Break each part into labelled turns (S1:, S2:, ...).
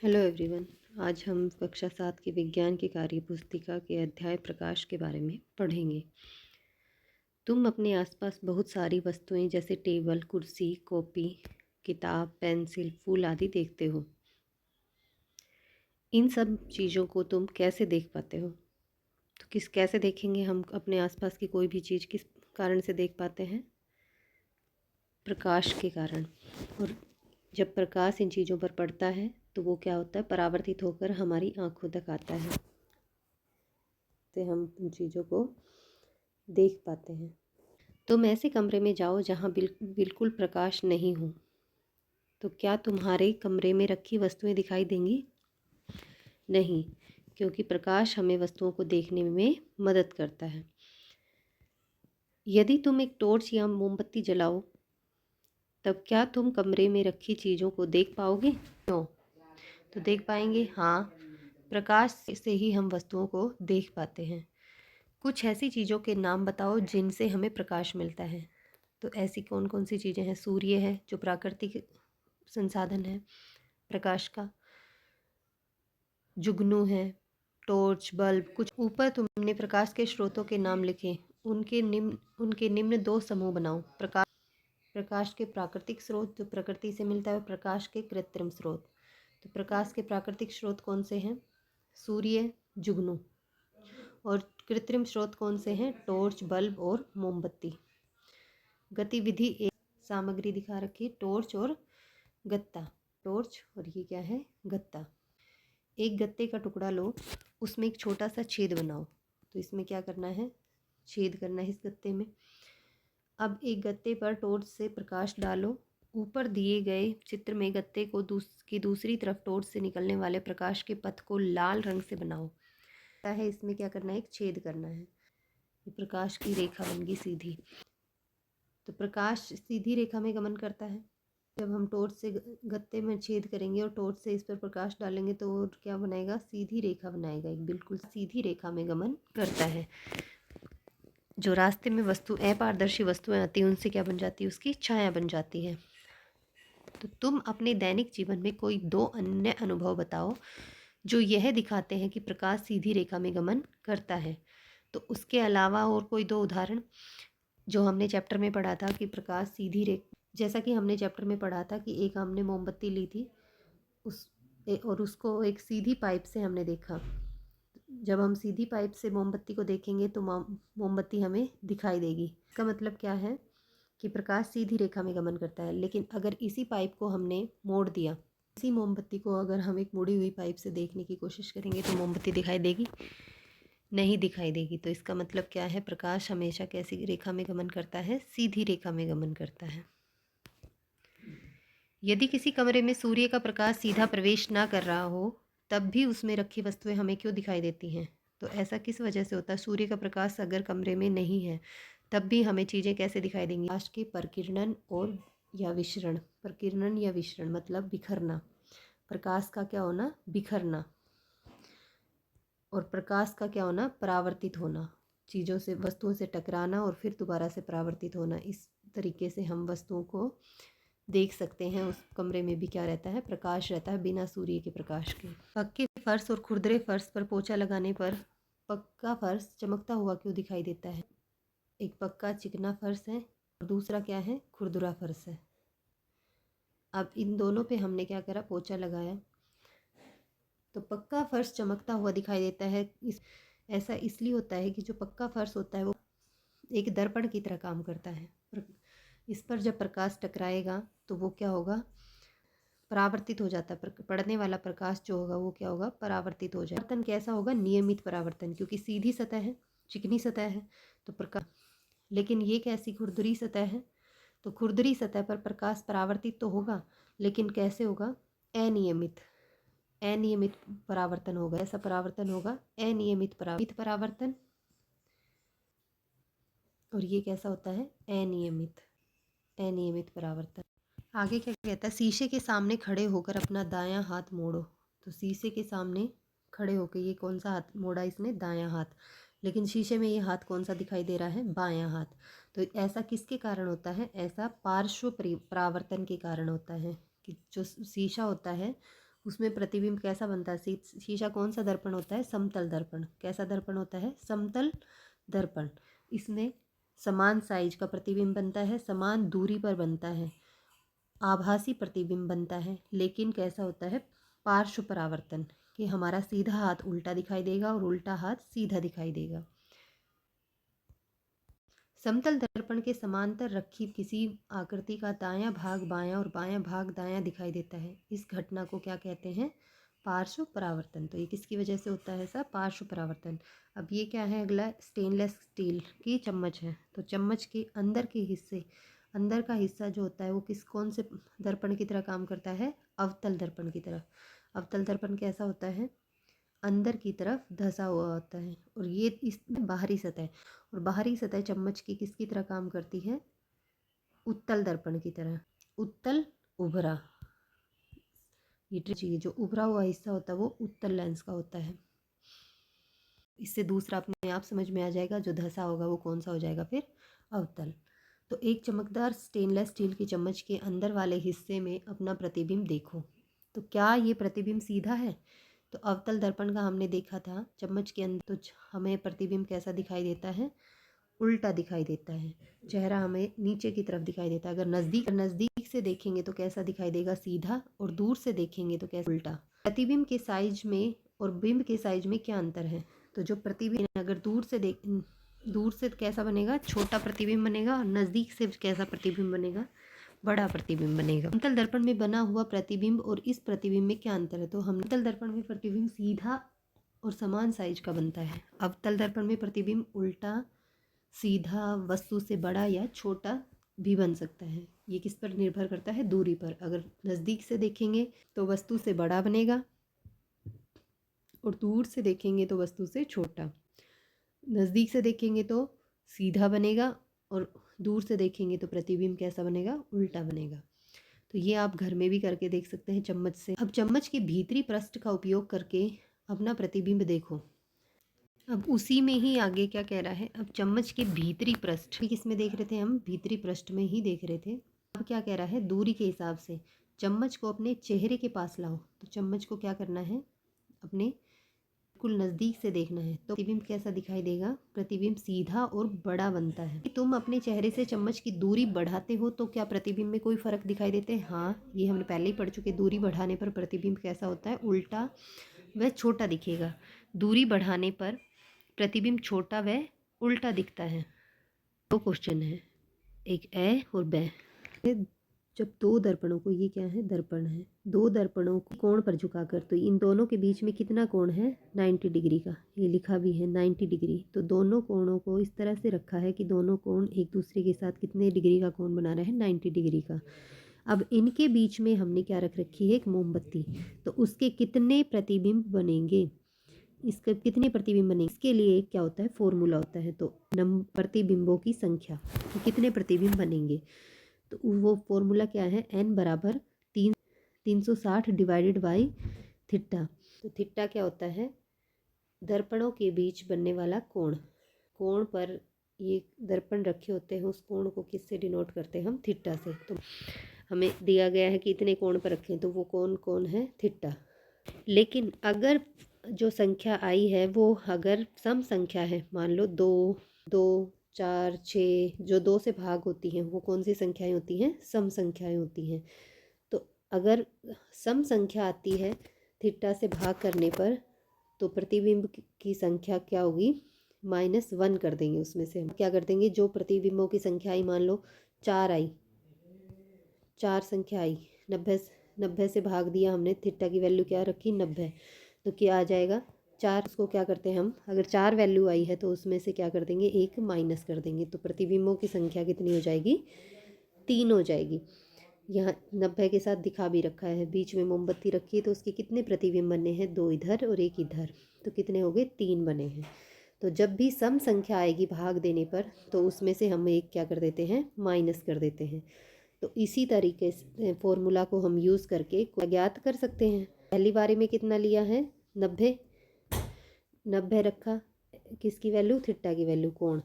S1: Hello everyone. आज हम कक्षा 7 की विज्ञान की कार्य पुस्तिका के अध्याय प्रकाश के बारे में पढ़ेंगे। तुम अपने आसपास बहुत सारी वस्तुएं जैसे टेबल, कुर्सी, कॉपी, किताब, पेंसिल, फूल आदि देखते हो। इन सब चीज़ों को तुम कैसे देख पाते हो? तो कैसे देखेंगे हम अपने आसपास की कोई भी चीज़? किस कारण से देख पाते हैं? प्रकाश के कारण। और जब प्रकाश इन चीज़ों पर पड़ता है तो वो क्या होता है, परावर्तित होकर हमारी आंखों तक आता है, तो हम उन चीज़ों को देख पाते हैं। तुम ऐसे कमरे में जाओ जहाँ बिल्कुल प्रकाश नहीं हो, तो क्या तुम्हारे कमरे में रखी वस्तुएं दिखाई देंगी? नहीं, क्योंकि प्रकाश हमें वस्तुओं को देखने में मदद करता है। यदि तुम एक टॉर्च या मोमबत्ती जलाओ, तब क्या तुम कमरे में रखी चीज़ों को देख पाओगे? नो। तो देख पाएंगे? हाँ, प्रकाश से ही हम वस्तुओं को देख पाते हैं। कुछ ऐसी चीज़ों के नाम बताओ जिनसे हमें प्रकाश मिलता है। तो ऐसी कौन कौन सी चीज़ें हैं? सूर्य है जो प्राकृतिक संसाधन है प्रकाश का, जुगनू है, टॉर्च, बल्ब। कुछ ऊपर तुमने प्रकाश के स्रोतों के नाम लिखे, उनके निम्न दो समूह बनाओ। प्रकाश के प्राकृतिक स्रोत जो प्रकृति से मिलता है, प्रकाश के कृत्रिम स्रोत। तो प्रकाश के प्राकृतिक स्रोत कौन से हैं? सूर्य, जुगनू। और कृत्रिम स्रोत कौन से हैं? टॉर्च, बल्ब और मोमबत्ती। गतिविधि एक सामग्री दिखा रखी, टॉर्च और गत्ता। टॉर्च और ये क्या है? गत्ता। एक गत्ते का टुकड़ा लो, उसमें एक छोटा सा छेद बनाओ। तो इसमें क्या करना है? छेद करना है इस गत्ते में। अब एक गत्ते पर टॉर्च से प्रकाश डालो। ऊपर दिए गए चित्र में गत्ते को दूसरी तरफ टॉर्च से निकलने वाले प्रकाश के पथ को लाल रंग से बनाओ। है इसमें क्या करना है? एक छेद करना है। ये प्रकाश की रेखा बन गई सीधी। तो प्रकाश सीधी रेखा में गमन करता है। जब हम टॉर्च से गत्ते में छेद करेंगे और टॉर्च से इस पर प्रकाश डालेंगे तो क्या बनाएगा? सीधी रेखा बनाएगा, एक बिल्कुल सीधी रेखा में गमन करता है। जो रास्ते में अपारदर्शी वस्तुएं आती हैं उनसे क्या बन जाती है? उसकी छाया बन जाती है। तो तुम अपने दैनिक जीवन में कोई दो अन्य अनुभव बताओ जो यह दिखाते हैं कि प्रकाश सीधी रेखा में गमन करता है। तो उसके अलावा और कोई दो उदाहरण जो हमने चैप्टर में पढ़ा था कि प्रकाश सीधी रेखा, जैसा कि हमने चैप्टर में पढ़ा था कि एक हमने मोमबत्ती ली थी और उसको एक सीधी पाइप से हमने देखा। जब हम सीधी पाइप से मोमबत्ती को देखेंगे तो मोमबत्ती हमें दिखाई देगी। इसका मतलब क्या है? कि प्रकाश सीधी रेखा में गमन करता है। लेकिन अगर इसी पाइप को हमने मोड़ दिया, इसी मोमबत्ती को अगर हम एक मुड़ी हुई पाइप से देखने की कोशिश करेंगे तो मोमबत्ती दिखाई देगी? नहीं दिखाई देगी। तो इसका मतलब क्या है? प्रकाश हमेशा कैसी रेखा में गमन करता है? सीधी रेखा में गमन करता है। यदि किसी कमरे में सूर्य का प्रकाश सीधा प्रवेश ना कर रहा हो, तब भी उसमें रखी वस्तुएं हमें क्यों दिखाई देती हैं? तो ऐसा किस वजह से होता है? सूर्य का प्रकाश अगर कमरे में नहीं है तब भी हमें चीज़ें कैसे दिखाई देंगी? प्रकाश के प्रकीर्णन और या विसरण। प्रकीर्णन या विसरण मतलब बिखरना। प्रकाश का क्या होना? बिखरना। और प्रकाश का क्या होना? परावर्तित होना। चीज़ों से, वस्तुओं से टकराना और फिर दोबारा से परावर्तित होना। इस तरीके से हम वस्तुओं को देख सकते हैं। उस कमरे में भी क्या रहता है? प्रकाश रहता है, बिना सूर्य के प्रकाश के। पक्के फर्श और खुरदरे फर्श पर पोछा लगाने पर पक्का फर्श चमकता हुआ क्यों दिखाई देता है? एक पक्का चिकना फर्श है और दूसरा क्या है? खुरदुरा फर्श है। अब इन दोनों पे हमने क्या करा? पोछा लगाया तो पक्का फर्श चमकता हुआ दिखाई देता है। ऐसा इसलिए होता है कि जो पक्का फर्श होता है वो एक दर्पण की तरह काम करता है। इस पर जब प्रकाश टकराएगा तो वो क्या होगा? परावर्तित हो जाता है। पड़ने वाला प्रकाश जो होगा वो क्या होगा? परावर्तित हो जाएगा। परावर्तन कैसा होगा? नियमित परावर्तन, क्योंकि सीधी सतह है, चिकनी सतह है तो प्रकाश। लेकिन ये कैसी खुरदुरी सतह है? तो खुरदुरी सतह पर प्रकाश परावर्तित तो होगा, लेकिन कैसे होगा? अनियमित। अनियमित परावर्तन होगा। ऐसा परावर्तन होगा अनियमित परावर्तन। और ये कैसा होता है? अनियमित परावर्तन। आगे क्या कहता है? शीशे के सामने खड़े होकर अपना दायां हाथ मोड़ो। तो शीशे के सामने खड़े होकर ये कौन सा हाथ मोड़ा इसने? दायां हाथ। लेकिन शीशे में ये हाथ कौन सा दिखाई दे रहा है? बायां हाथ। तो ऐसा किसके कारण होता है? ऐसा पार्श्व परावर्तन के कारण होता है कि जो शीशा होता है उसमें प्रतिबिंब कैसा बनता है? शीशा कौन सा दर्पण होता है? समतल दर्पण। कैसा दर्पण होता है? समतल दर्पण। इसमें समान साइज का प्रतिबिंब बनता है, समान दूरी पर बनता है, आभासी प्रतिबिंब बनता है। लेकिन कैसा होता है? पार्श्व परावर्तन, कि हमारा सीधा हाथ उल्टा दिखाई देगा और उल्टा हाथ सीधा दिखाई देगा। समतल दर्पण के समांतर रखी किसी आकृति का दायां भाग बायां और बायां भाग दायां दिखाई देता है। इस घटना को क्या कहते हैं? पार्श्व परावर्तन। तो ये किसकी वजह से होता है? ऐसा पार्श्व परावर्तन। अब ये क्या है? अगला स्टेनलेस स्टील की चम्मच है। तो चम्मच के अंदर के हिस्से, अंदर का हिस्सा जो होता है वो कौन से दर्पण की तरह काम करता है? अवतल दर्पण की तरह। अवतल दर्पण कैसा होता है? अंदर की तरफ धंसा हुआ होता है। और ये इसमें बाहरी सतह, और बाहरी सतह चम्मच की किसकी तरह काम करती है? उत्तल दर्पण की तरह। उत्तल उभरा, ये चाहिए, जो उभरा हुआ हिस्सा होता है वो उत्तल लेंस का होता है। इससे दूसरा अपने आप समझ में आ जाएगा, जो धंसा होगा वो कौन सा हो जाएगा फिर? अवतल। तो एक चमकदार स्टेनलेस स्टील की चम्मच के अंदर वाले हिस्से में अपना प्रतिबिंब देखो। तो क्या ये प्रतिबिंब सीधा है? तो अवतल दर्पण का हमने देखा था, चम्मच के अंदर तो हमें प्रतिबिंब कैसा दिखाई देता है? उल्टा दिखाई देता है। चेहरा हमें नीचे की तरफ दिखाई देता है। अगर नज़दीक से देखेंगे तो कैसा दिखाई देगा? सीधा। और दूर से देखेंगे तो कैसा? उल्टा। प्रतिबिंब के साइज में और बिंब के साइज में क्या अंतर है? तो जो प्रतिबिंब अगर दूर से कैसा बनेगा? छोटा प्रतिबिंब बनेगा, और नज़दीक से कैसा प्रतिबिंब बनेगा? बड़ा प्रतिबिंब बनेगा। समतल दर्पण में बना हुआ प्रतिबिंब और इस प्रतिबिंब में क्या अंतर है? तो हम समतल दर्पण में प्रतिबिंब सीधा और समान साइज का बनता है। अवतल दर्पण में प्रतिबिंब उल्टा, सीधा, वस्तु से बड़ा या छोटा भी बन सकता है। ये किस पर निर्भर करता है? दूरी पर। अगर नज़दीक से देखेंगे तो वस्तु से बड़ा बनेगा, और दूर से देखेंगे तो वस्तु से छोटा। नज़दीक से देखेंगे तो सीधा बनेगा, और दूर से देखेंगे तो प्रतिबिंब कैसा बनेगा? उल्टा बनेगा। तो ये आप घर में भी करके देख सकते हैं चम्मच से। अब चम्मच के भीतरी पृष्ठ का उपयोग करके अपना प्रतिबिंब देखो। अब उसी में ही आगे क्या कह रहा है? अब चम्मच के भीतरी पृष्ठ, किस में देख रहे थे हम? भीतरी पृष्ठ में ही देख रहे थे। अब क्या कह रहा है? दूरी के हिसाब से चम्मच को अपने चेहरे के पास लाओ। तो चम्मच को क्या करना है? अपने बिल्कुल नज़दीक से देखना है। तो प्रतिबिंब कैसा दिखाई देगा? प्रतिबिंब सीधा और बड़ा बनता है। तुम अपने चेहरे से चम्मच की दूरी बढ़ाते हो तो क्या प्रतिबिंब में कोई फर्क दिखाई देते हैं? हाँ, ये हमने पहले ही पढ़ चुके। दूरी बढ़ाने पर प्रतिबिंब कैसा होता है? उल्टा व छोटा दिखेगा। दूरी बढ़ाने पर प्रतिबिंब छोटा व उल्टा दिखता है। दो क्वेश्चन है, एक ए और ब। जब दो दर्पणों को, ये क्या है? दर्पण है। दो दर्पणों को कोण पर झुकाकर, तो इन दोनों के बीच में कितना कोण है? 90 डिग्री का। ये लिखा भी है 90 डिग्री। तो दोनों कोणों को इस तरह से रखा है कि दोनों कोण एक दूसरे के साथ कितने डिग्री का कोण बना रहे हैं? 90 डिग्री का। अब इनके बीच में हमने क्या रख रखी है? एक मोमबत्ती। तो उसके कितने प्रतिबिंब बनेंगे? इसके कितने प्रतिबिंब बनेंगे? इसके लिए क्या होता है? फॉर्मूला होता है। तो प्रतिबिंबों की संख्या, तो कितने प्रतिबिंब बनेंगे? तो वो फॉर्मूला क्या है? n बराबर 360 डिवाइडेड बाई थीटा। तो थीटा क्या होता है? दर्पणों के बीच बनने वाला कोण। कोण पर ये दर्पण रखे होते हैं, उस कोण को किससे डिनोट करते हैं हम? थीटा से। तो हमें दिया गया है कि इतने कोण पर रखें, तो वो कौन है? थीटा। लेकिन अगर जो संख्या आई है वो अगर सम संख्या है, मान लो 2, 2, 4, 6, जो 2 से भाग होती हैं वो कौन सी संख्याएं होती हैं? सम संख्याएं होती हैं। तो अगर सम संख्या आती है थीटा से भाग करने पर, तो प्रतिबिंब की संख्या क्या होगी? -1 कर देंगे। उसमें से हम क्या कर देंगे? जो प्रतिबिंबों की संख्या आई, मान लो 4 आई, 4 संख्या आई, 90 से भाग दिया हमने, थीटा की वैल्यू क्या रखी? 90। तो क्या आ जाएगा? 4। उसको क्या करते हैं हम? अगर 4 वैल्यू आई है तो उसमें से क्या कर देंगे? 1 माइनस कर देंगे। तो प्रतिबिंबों की संख्या कितनी हो जाएगी? 3 हो जाएगी। यहाँ 90 के साथ दिखा भी रखा है, बीच में मोमबत्ती रखी है, तो उसके कितने प्रतिबिंब बने हैं? 2 इधर और 1 इधर। तो कितने हो गए? 3 बने हैं। तो जब भी सम संख्या आएगी भाग देने पर, तो उसमें से हम एक क्या कर देते हैं? माइनस कर देते हैं। तो इसी तरीके से फॉर्मूला को हम यूज़ करके ज्ञात कर सकते हैं। पहली बारी में कितना लिया है? 90। 90 रखा, किसकी वैल्यू? थीटा की वैल्यू, कोण।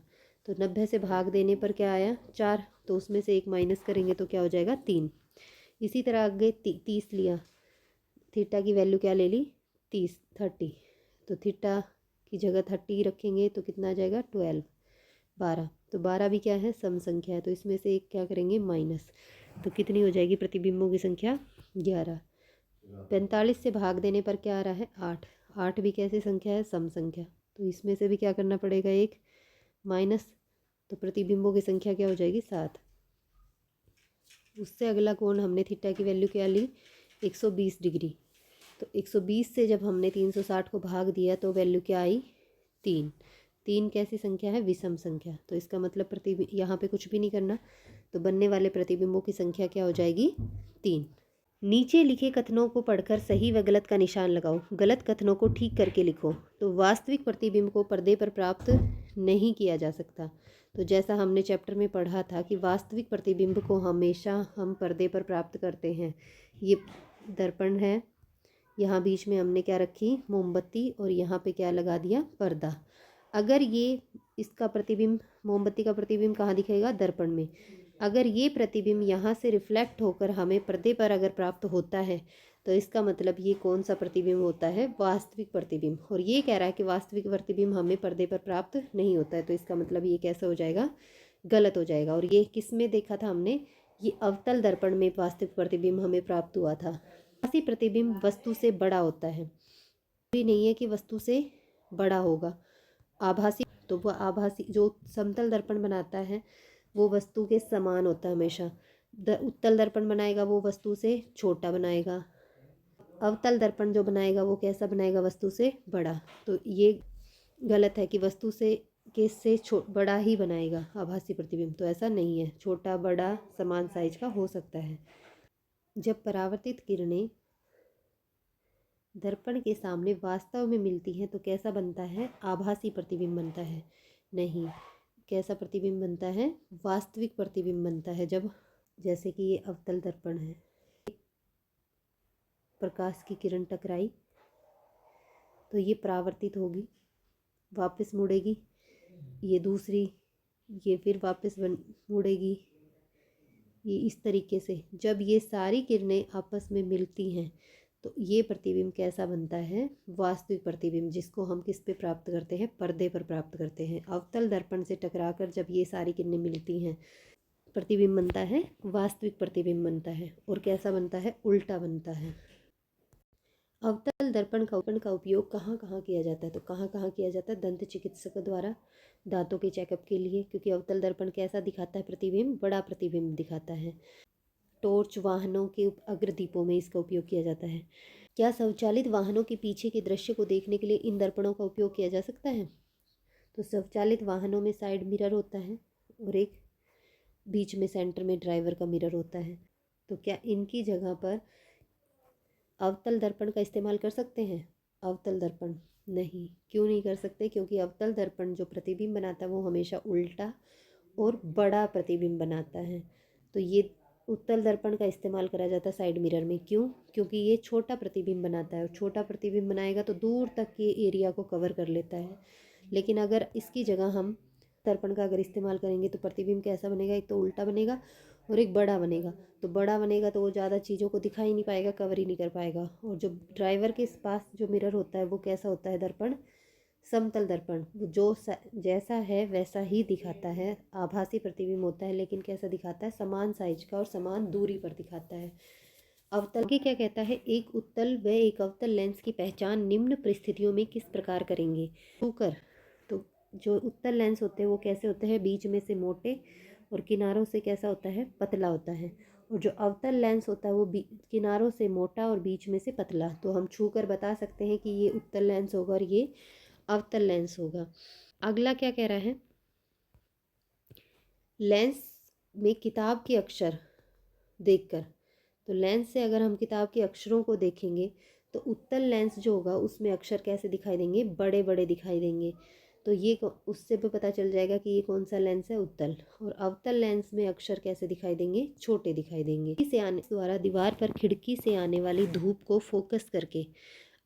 S1: तो 90 से भाग देने पर क्या आया? 4। तो उसमें से 1 माइनस करेंगे तो क्या हो जाएगा? 3। इसी तरह आगे 30 लिया, थीटा की वैल्यू क्या ले ली 30 तो थीटा की जगह 30 रखेंगे तो कितना आ जाएगा 12 तो 12 भी क्या है सम संख्या है, तो इसमें से एक क्या करेंगे माइनस, तो कितनी हो जाएगी प्रतिबिंबों की संख्या 11। 45 से भाग देने पर क्या आ रहा है 8, 8 भी कैसी संख्या है सम संख्या, तो इसमें से भी क्या करना पड़ेगा एक माइनस, तो प्रतिबिंबों की संख्या क्या हो जाएगी 7। उससे अगला कोण हमने थीटा की वैल्यू क्या ली 120 डिग्री, तो 120 से जब हमने 360 को भाग दिया तो वैल्यू क्या आई 3। 3 कैसी संख्या है विषम संख्या, तो इसका मतलब प्रतिबिंब यहाँ पे कुछ भी नहीं करना, तो बनने वाले प्रतिबिंबों की संख्या क्या हो जाएगी 3। नीचे लिखे कथनों को पढ़कर सही व गलत का निशान लगाओ, गलत कथनों को ठीक करके लिखो। तो वास्तविक प्रतिबिंब को पर्दे पर प्राप्त नहीं किया जा सकता, तो जैसा हमने चैप्टर में पढ़ा था कि वास्तविक प्रतिबिंब को हमेशा हम पर्दे पर प्राप्त करते हैं। ये दर्पण है, यहाँ बीच में हमने क्या रखी मोमबत्ती और यहाँ पे क्या लगा दिया पर्दा। अगर ये इसका प्रतिबिंब मोमबत्ती का प्रतिबिंब कहाँ दिखेगा दर्पण में, अगर ये प्रतिबिंब यहाँ से रिफ्लेक्ट होकर हमें पर्दे पर अगर प्राप्त होता है तो इसका मतलब ये कौन सा प्रतिबिंब होता है वास्तविक प्रतिबिंब, और ये कह रहा है कि वास्तविक प्रतिबिंब हमें पर्दे पर प्राप्त नहीं होता है, तो इसका मतलब ये कैसा हो जाएगा गलत हो जाएगा। और ये किस में देखा था हमने, ये अवतल दर्पण में वास्तविक प्रतिबिंब हमें प्राप्त हुआ था। आभासी प्रतिबिंब वस्तु से बड़ा होता है, भी नहीं है कि वस्तु से बड़ा होगा आभासी, तो वो आभासी जो समतल दर्पण बनाता है वो वस्तु के समान होता है हमेशा, उत्तल दर्पण बनाएगा वो वस्तु से छोटा बनाएगा, अवतल दर्पण जो बनाएगा वो कैसा बनाएगा वस्तु से बड़ा, तो ये गलत है कि वस्तु से बड़ा ही बनाएगा आभासी प्रतिबिंब, तो ऐसा नहीं है, छोटा बड़ा समान साइज का हो सकता है। जब परावर्तित किरणें दर्पण के सामने वास्तव में मिलती हैं तो कैसा बनता है आभासी प्रतिबिंब बनता है, नहीं कैसा प्रतिबिंब बनता है वास्तविक प्रतिबिंब बनता है। जब जैसे कि ये अवतल दर्पण है, प्रकाश की किरण टकराई तो ये परावर्तित होगी वापस मुड़ेगी, ये दूसरी ये फिर वापस मुड़ेगी, ये इस तरीके से जब ये सारी किरणें आपस में मिलती हैं तो ये प्रतिबिंब कैसा बनता है वास्तविक प्रतिबिंब, जिसको हम किस पे प्राप्त करते हैं पर्दे पर प्राप्त करते हैं। अवतल दर्पण से टकराकर जब ये सारी किरणें मिलती हैं प्रतिबिंब बनता है वास्तविक प्रतिबिंब बनता है, और कैसा बनता है उल्टा बनता है। अवतल दर्पण का उपयोग कहाँ कहाँ किया जाता है, तो कहाँ कहाँ किया जाता है दंत चिकित्सक द्वारा दांतों के चेकअप के लिए, क्योंकि अवतल दर्पण कैसा दिखाता है प्रतिबिंब बड़ा प्रतिबिंब दिखाता है। टॉर्च वाहनों के अग्रदीपों में इसका उपयोग किया जाता है। क्या स्वचालित वाहनों के पीछे के दृश्य को देखने के लिए इन दर्पणों का उपयोग किया जा सकता है, तो स्वचालित वाहनों में साइड मिरर होता है और एक बीच में सेंटर में ड्राइवर का मिरर होता है, तो क्या इनकी जगह पर अवतल दर्पण का इस्तेमाल कर सकते हैं अवतल दर्पण, नहीं क्यों नहीं कर सकते, क्योंकि अवतल दर्पण जो प्रतिबिंब बनाता है वो हमेशा उल्टा और बड़ा प्रतिबिंब बनाता है, तो ये उत्तल दर्पण का इस्तेमाल करा जाता है साइड मिरर में। क्यों, क्योंकि ये छोटा प्रतिबिंब बनाता है और छोटा प्रतिबिंब बनाएगा तो दूर तक के एरिया को कवर कर लेता है, लेकिन अगर इसकी जगह हम दर्पण का अगर इस्तेमाल करेंगे तो प्रतिबिंब कैसा बनेगा, एक तो उल्टा बनेगा और एक बड़ा बनेगा, तो बड़ा बनेगा तो वो ज़्यादा चीज़ों को दिखा ही नहीं पाएगा, कवर ही नहीं कर पाएगा। और जो ड्राइवर के पास जो मिरर होता है वो कैसा होता है दर्पण समतल दर्पण, जो जैसा है वैसा ही दिखाता है, आभासी प्रतिबिंब होता है लेकिन कैसा दिखाता है समान साइज का और समान दूरी पर दिखाता है। अवतल के क्या कहता है, एक उत्तल व एक अवतल लेंस की पहचान निम्न परिस्थितियों में किस प्रकार करेंगे। छूकर, तो जो उत्तल लेंस होते हैं वो कैसे होते हैं बीच में से मोटे और किनारों से कैसा होता है पतला होता है, और जो अवतल लेंस होता है वो किनारों से मोटा और बीच में से पतला, तो हम छूकर बता सकते हैं कि ये उत्तल लेंस होगा और ये अवतल लेंस होगा। अगला क्या कह रहा है, लेंस में किताब के अक्षर देखकर, तो लेंस से अगर हम किताब के अक्षरों को देखेंगे तो उत्तल लेंस जो होगा उसमें अक्षर कैसे दिखाई देंगे बड़े बड़े दिखाई देंगे, तो ये उससे भी पता चल जाएगा कि ये कौन सा लेंस है उत्तल। और अवतल लेंस में अक्षर कैसे दिखाई देंगे छोटे दिखाई देंगे। से आने द्वारा दीवार पर खिड़की से आने वाली धूप को फोकस करके,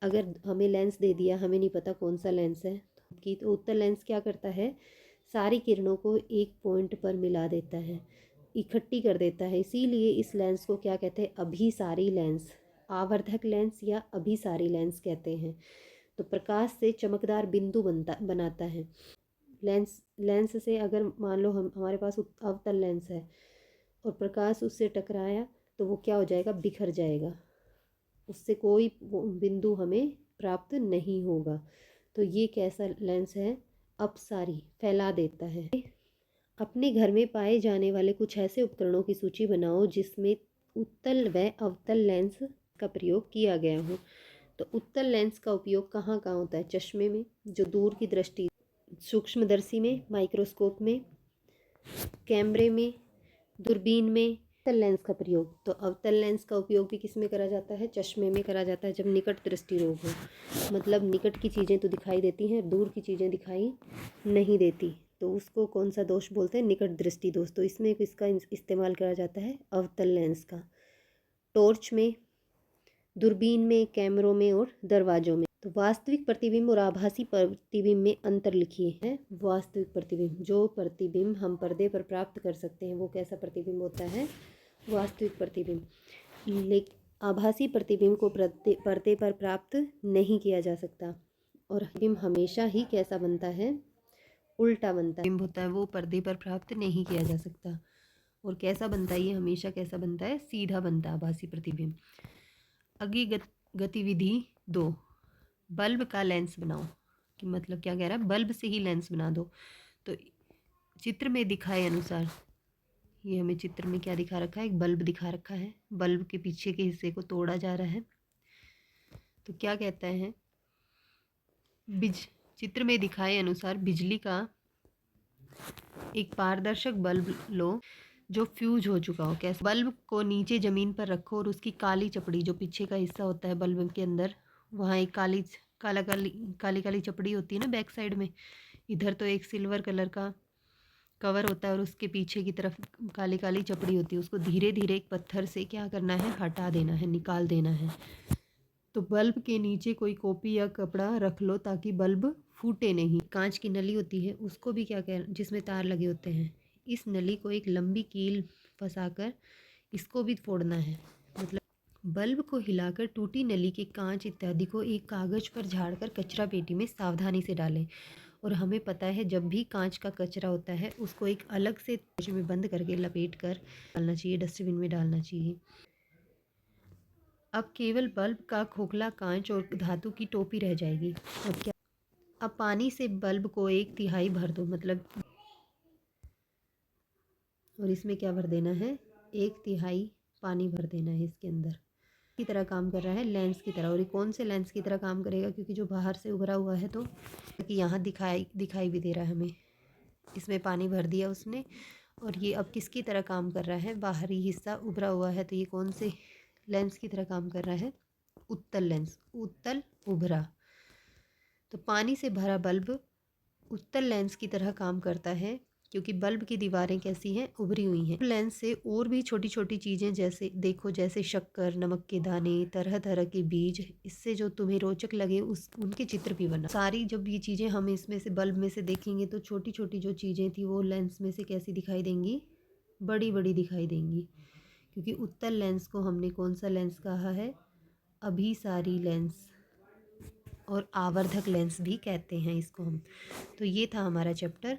S1: अगर हमें लेंस दे दिया हमें नहीं पता कौन सा लेंस है कि, तो उत्तल लेंस क्या करता है सारी किरणों को एक पॉइंट पर मिला देता है, इकट्ठी कर देता है, इसीलिए इस लेंस को क्या कहते हैं अभिसारी लेंस। आवर्धक लेंस या अभिसारी लेंस कहते हैं। तो प्रकाश से चमकदार बिंदु बनाता है। लेंस से अगर मान लो हमारे पास अवतल लेंस है और प्रकाश उससे टकराया तो वो क्या हो जाएगा, बिखर जाएगा, उससे कोई बिंदु हमें प्राप्त नहीं होगा। तो ये कैसा लेंस है, अपसारी, फैला देता है। अपने घर में पाए जाने वाले कुछ ऐसे उपकरणों की सूची बनाओ जिसमें उत्तल व अवतल लेंस का प्रयोग किया गया हो। तो उत्तल लेंस का उपयोग कहाँ कहाँ होता है, चश्मे में, जो दूर की दृष्टि, सूक्ष्मदर्शी में, माइक्रोस्कोप में, कैमरे में, दूरबीन में। अवतल लेंस का प्रयोग, तो अवतल लेंस का उपयोग भी किस में करा जाता है, चश्मे में करा जाता है जब निकट दृष्टि रोग हो। मतलब निकट की चीज़ें तो दिखाई देती हैं, दूर की चीज़ें दिखाई नहीं देती, तो उसको कौन सा दोष बोलते हैं, निकट दृष्टि दोष। तो इसमें इसका इस्तेमाल करा जाता है अवतल लेंस का। टॉर्च में, दूरबीन में, कैमरों में और दरवाजों में। तो वास्तविक प्रतिबिंब और आभासी प्रतिबिंब में अंतर लिखिए हैं। वास्तविक प्रतिबिंब, जो प्रतिबिंब हम पर्दे पर प्राप्त कर सकते हैं वो कैसा प्रतिबिंब होता है, वास्तविक प्रतिबिंब। लेकिन आभासी प्रतिबिंब को पर्दे पर प्राप्त नहीं किया जा सकता। और प्रतिबिंब हमेशा ही कैसा बनता है, उल्टा बनता है। होता है वो पर्दे पर प्राप्त नहीं किया जा सकता। और कैसा बनता है, ये हमेशा कैसा बनता है, सीधा बनता है आभासी प्रतिबिंब। अगली गतिविधि 2, बल्ब का लेंस बनाओ। कि मतलब क्या कह रहा है, बल्ब से ही लेंस बना दो। तो चित्र में दिखाए अनुसार, ये हमें चित्र में क्या दिखा रखा है, एक बल्ब दिखा रखा है, बल्ब के पीछे के हिस्से को तोड़ा जा रहा है। तो क्या कहता है, चित्र में दिखाए अनुसार बिजली का एक पारदर्शक बल्ब लो जो फ्यूज हो चुका हो। कैसे, बल्ब को नीचे ज़मीन पर रखो और उसकी काली चपड़ी, जो पीछे का हिस्सा होता है बल्ब के अंदर, वहाँ एक काली काली चपड़ी होती है ना बैक साइड में। इधर तो एक सिल्वर कलर का कवर होता है और उसके पीछे की तरफ काली काली चपड़ी होती है। उसको धीरे धीरे एक पत्थर से क्या करना है, हटा देना है, निकाल देना है। तो बल्ब के नीचे कोई कॉपी या कपड़ा रख लो ताकि बल्ब फूटे नहीं। कांच की नली होती है, उसको भी क्या कह, जिसमें तार लगे होते हैं, इस नली को एक लंबी कील फंसाकर इसको भी फोड़ना है। मतलब बल्ब को हिलाकर टूटी नली के कांच इत्यादि को एक कागज पर झाड़कर कचरा पेटी में सावधानी से डालें। और हमें पता है जब भी कांच का कचरा होता है उसको एक अलग से कागज में बंद करके लपेट कर डालना चाहिए, डस्टबिन में डालना चाहिए। अब केवल बल्ब का खोखला कांच और धातु की टोपी रह जाएगी। अब क्या, अब पानी से बल्ब को 1/3 भर दो। मतलब, और इसमें क्या भर देना है, 1/3 पानी भर देना है इसके अंदर। की तरह काम कर रहा है, लेंस की तरह। और ये कौन से लेंस की तरह काम करेगा, क्योंकि जो बाहर से उभरा हुआ है, तो कि यहाँ दिखाई भी दे रहा है हमें, इसमें पानी भर दिया उसने। और ये अब किसकी तरह काम कर रहा है, बाहरी हिस्सा उभरा हुआ है, तो ये कौन से लेंस की तरह काम कर रहा है, उत्तल लेंस, उत्तल उभरा। तो पानी से भरा बल्ब उत्तल लेंस की तरह काम करता है क्योंकि बल्ब की दीवारें कैसी हैं, उभरी हुई हैं। लेंस से और भी छोटी छोटी चीज़ें, जैसे देखो, जैसे शक्कर, नमक के दाने, तरह तरह के बीज, इससे जो तुम्हें रोचक लगे उनके चित्र भी बना। सारी जब ये चीज़ें हम इसमें से बल्ब में से देखेंगे तो छोटी छोटी जो चीज़ें थी वो लेंस में से कैसी दिखाई देंगी, बड़ी बड़ी दिखाई देंगी। क्योंकि उत्तल लेंस को हमने कौन सा लेंस कहा है, अभिसारी लेंस, और आवर्धक लेंस भी कहते हैं इसको हम। तो ये था हमारा चैप्टर